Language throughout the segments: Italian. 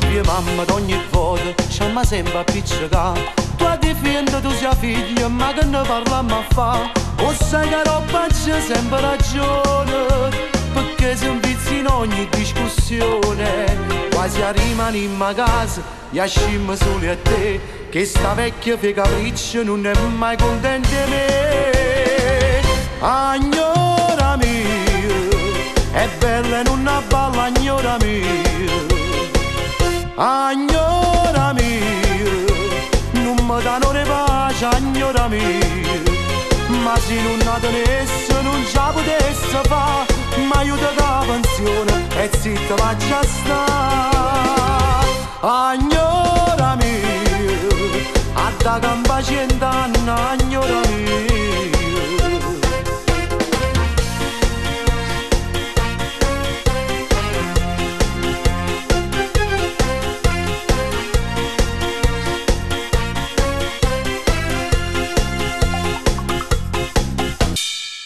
mia mamma d'ogni volta ci ha sempre appiccicato. Tu a difendere tu sia figlio, ma che ne parliamo a fa? O sai che roba c'è sempre ragione, perché si impizzi in ogni discussione. Quasi a rimaniamo a casa, e ascimmo soli a te, che sta vecchia fe capriccio non è mai contenta di me. Agnora mia, è bella e non balla, agnora mia. Agnora mia, non mi danno ne pace, agnora mia. Ma se non la tenesse non ce la potesse fare, ma io te la pensione e zitta faccio a stare. Agnora mia, a da gamba 100 anni, agnora mia.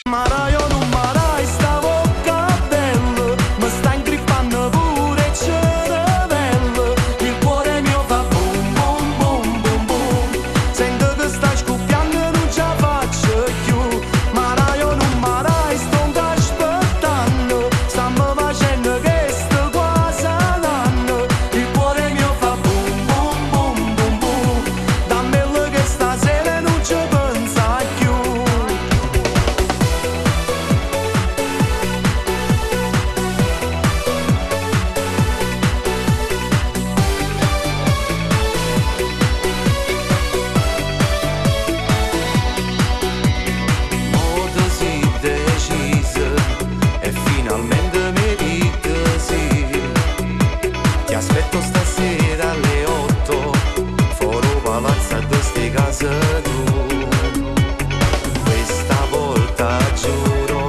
Maraio non marai sta bocca bella, mi sta ingrippando pure il cervello. Il cuore mio fa boom boom boom boom boom, sento che sta scoppiando e non ce la faccio più. Maraio non marai sto aspettando, stiamo facendo che sto quasi un anno. Il cuore mio fa boom boom boom boom boom, dammelo che stasera non ci pensa più. E finalmente mi dico sì. Ti aspetto stasera alle 8, fuori palazzo a queste case tu. Questa volta giuro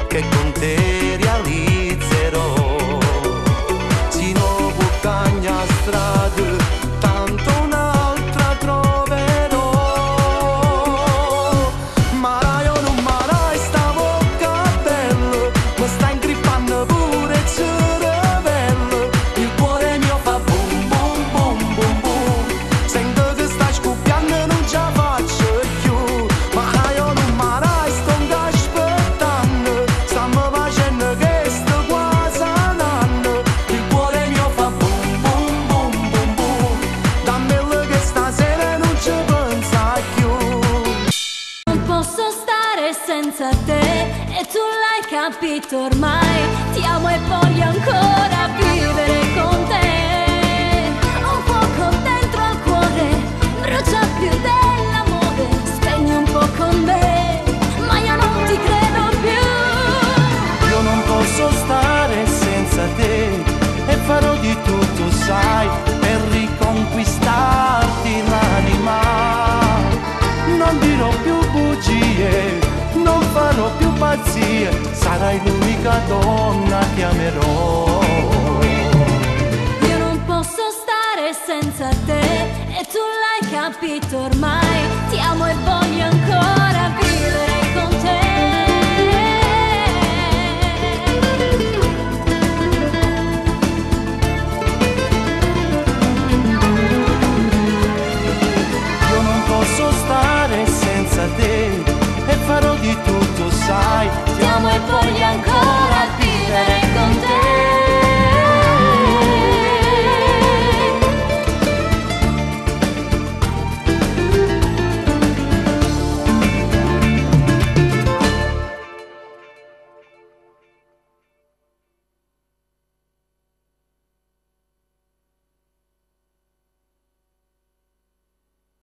che con te realizzerò. Se non può cagnare strada, tanto un'altra troverò. Maraio non marai sta bocca bella, mi sta ingrippando pure il cervello. Il cuore mio fa boom boom boom boom boom, sento che sta scoppiando e non ce la faccio più. Maraio non marai sto aspettando, stiamo facendo che sto quasi un anno. Il cuore mio fa boom boom boom boom boom, dammelo che stasera non ci pensa più. Non posso stare senza te e tu l'hai capito ormai. Ti amo e voglio ancora vivere con te. Un fuoco dentro al cuore brucia più dell'amore. Spegni un po' con me, ma io non ti credo più. Io non posso stare senza te e farò di tutto, sai, per riconquistarti l'anima. Non dirò più bugie, non farò più pazzie, sarai l'unica donna che amerò. Io non posso stare senza te e tu l'hai capito ormai.